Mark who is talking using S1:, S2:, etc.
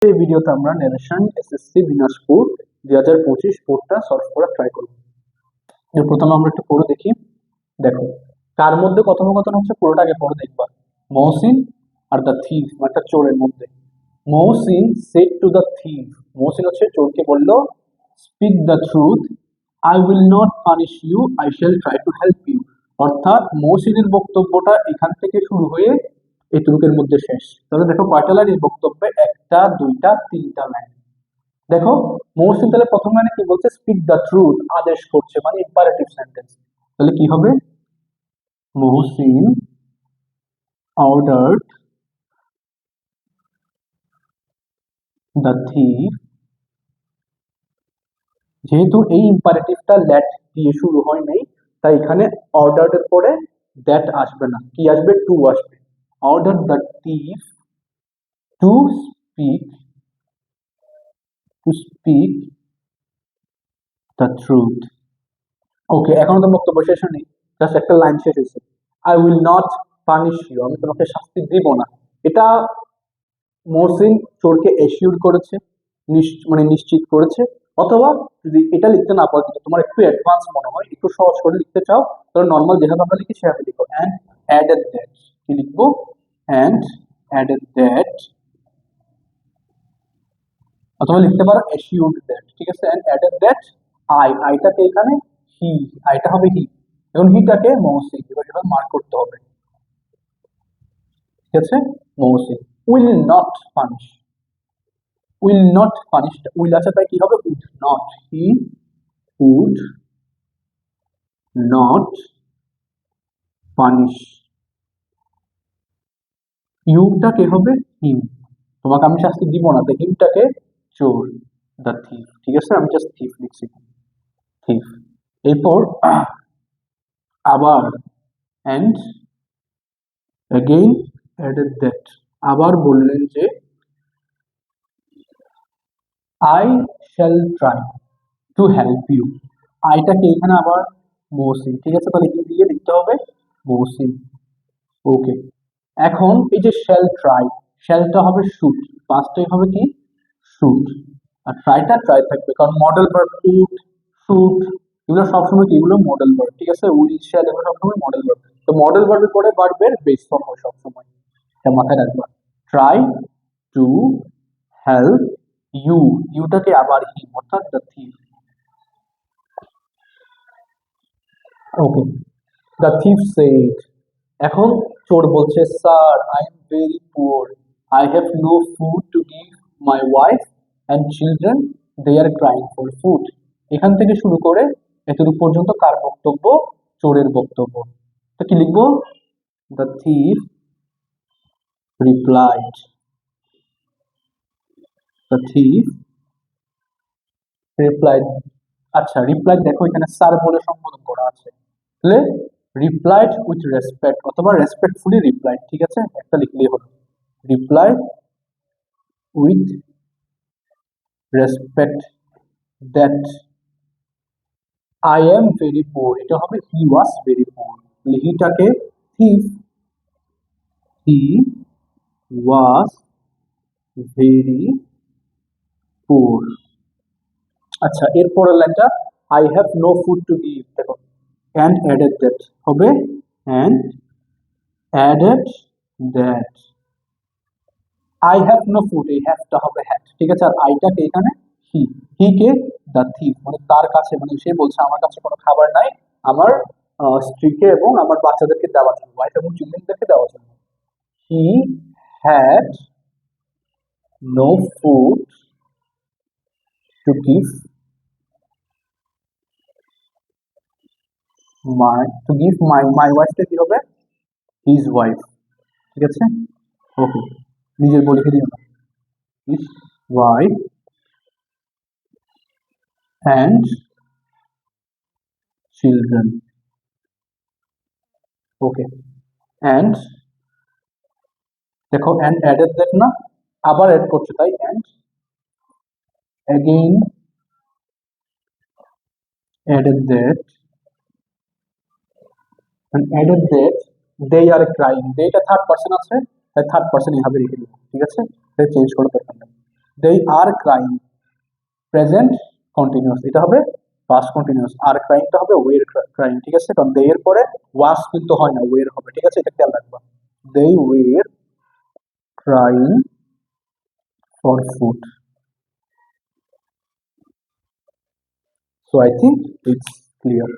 S1: এই ভিডিওতে আমরা ন্যারেশন এসএসসি দিনাজপুর 2025 কোডটা সলভ করা ট্রাই করব। এর প্রথমে আমরা একটু পড়ে দেখি। দেখো, কার মধ্যে কথোপকথন হচ্ছে পুরোটা আগে পড়ে দেখবা। মহসিন আর দ্য থিফ, একটা চোরের মধ্যে। Mohsin said to the thief, Mohsin হচ্ছে চোরকে বলল, speak the truth, I will not punish you, I shall try to help you. অর্থাৎ মহসিনের বক্তব্যটা এখান থেকে শুরু হয়ে এতটুকের মধ্যে শেষ। তাহলে দেখো কয়টা লাইন এই বক্তব্যে, একটা দুইটা তিনটা লাইন। দেখো মহসিন তাহলে প্রথম লাইনে কি বলছে, স্পিক দ্য ট্রুথ, আদেশ করছে, মানে ইম্পারেটিভ সেন্টেন্স। তাহলে কি হবে, মহসিন অর্ডার্ড দ্য থিফ। যেহেতু এই ইম্পারেটিভটা লেট দিয়ে শুরু হয় নাই, তাই এখানে অর্ডার্ড এর পরে দ্যাট আসবে না, কি আসবে, টু আসবে। Order the thief to speak, to speak the truth. Okay, এখনো তো বক্তব্য শেষ হয়নি, জাস্ট একটা লাইন শেষ হয়েছে। I will not punish you, আমি তোমাকে শাস্তি দিব না। এটা মহসিন চোরকে এশিওর করেছে, মানে নিশ্চিত করেছে। অথবা যদি এটা লিখতে না পারো, যদি তোমার একটু অ্যাডভান্স মনে হয়, একটু সহজ করে লিখতে চাও, তাহলে নর্মাল যেভাবে আমরা লিখি সেভাবে লিখো, অ্যান্ড অ্যাডেড দ্যাট। কি লিখবো, অ্যান্ড অ্যাডেড দ্যাট, অথবা লিখতে পারো অ্যাসিউরড দ্যাট। ঠিক আছে, অ্যান্ড অ্যাডেড দ্যাট আইটাকে এখানে হি, আইটা হবে হি, এখন হিটাকে মহসিন, এবার এভাবে মার্ক করতে হবে। ঠিক আছে, Mohsin will not punish, will not punish, will আছে তাই কি হবে, would not, he would not punish. ইউটা কে হবে, হিম, তোমাকে আমি শাস্তি দিব না, তো হিমটাকে চোর, দ্য থিফ। ঠিক আছে, আমি জাস্ট থিফ লিখছি, থিফ। এরপর আবার, অ্যান্ড অ্যাগেইন অ্যাডেড দ্যাট, আবার বললেন যে, I shall try to help you, আইটাকে এখানে আবার মহসিন। ঠিক আছে, তাহলে কি দিয়ে লিখতে হবে, মহসিন। ওকে, এখন এই যে শ্যাল ট্রাই, শ্যালটা হবে শুট, পাঁচটাই হবে কি, শুট। আর ট্রাইটা ট্রাই থাকবে, কারণ মডেল ভার্ব উড, শুট, এগুলো সবসময় কি, এগুলো মডেল ভার্ব। ঠিক আছে, উইল শ্যাল এগুলো সবসময় মডেল ভার্ব। তো মডেল ভার্বের পরে ভার্বের বেস ফর্ম হয় সবসময়, এটা মাথায় রাখবা। ট্রাই টু হেল্প ইউ, ইউটাকে আবার হিম, অর্থাৎ the thief. Okay, the thief said, এখন চোর বলছে, sir I am very poor, I have no food to give my wife and children, they are crying for food. এখান থেকে শুরু করে এতটুকু পর্যন্ত কার বক্তব্য, চোরের বক্তব্য। তো কি লিখবো, the thief replied, the thief replied. আচ্ছা, রিপ্লাইড দেখো এখানে স্যার বলে সম্বোধন করা আছে, তাহলে রিপ্লাইড উইথ রেসপেক্ট অথবা রেসপেক্টফুলি রিপ্লাইড। ঠিক আছে, একটা লিখলেই হলো, replied with respect that I am very poor, এটা হবে হি ওয়াজ ভেরি পোর। হিটাকে thief, he was very poor. আচ্ছা, এরপরের লাইনটা, I have no food to give, দেখো অ্যান্ড অ্যাডেড দ্যাট হবে, and added that I have no food, এই হ্যাভটা হবে হ্যাড। ঠিক আছে, আর আইটাকে এখানে হি, হি কে, দ্য থিফ, মানে তার কাছে, মানে সে বলছে আমার কাছে কোনো খাবার নাই, আমার স্ত্রীকে এবং আমার বাচ্চাদেরকে দেওয়ার জন্য, ওয়াইফ এবং চিলড্রেনদেরকে দেওয়ার জন্য। He had no food to give my ওয়াইফটা কি হবে, হিজ ওয়াইফ। ঠিক আছে, ওকে, নিজের বলে লিখে দিও না, his wife and children. Okay, and দেখো অ্যান্ড অ্যাডেড দ্যাট না, আবার অ্যাড করছে, তাই and again added that, added that they are crying, দেটা থার্ড পার্সন আছে, তাই থার্ড পার্সন এভাবে রেখে দিব। ঠিক আছে, চেঞ্জ করে দরকার নেই, they are crying, present continuous, এটা হবে পাস্ট কন্টিনিউয়াস, আর ক্রাইংটা হবে ওয়ের ক্রাইং, ঠিক আছে? কারণ দে এর পরে ওয়াস কিন্তু হয় না, ওয়ের হবে, ঠিক আছে? এটা খেয়াল রাখবা। They were crying for food. So I think it's clear.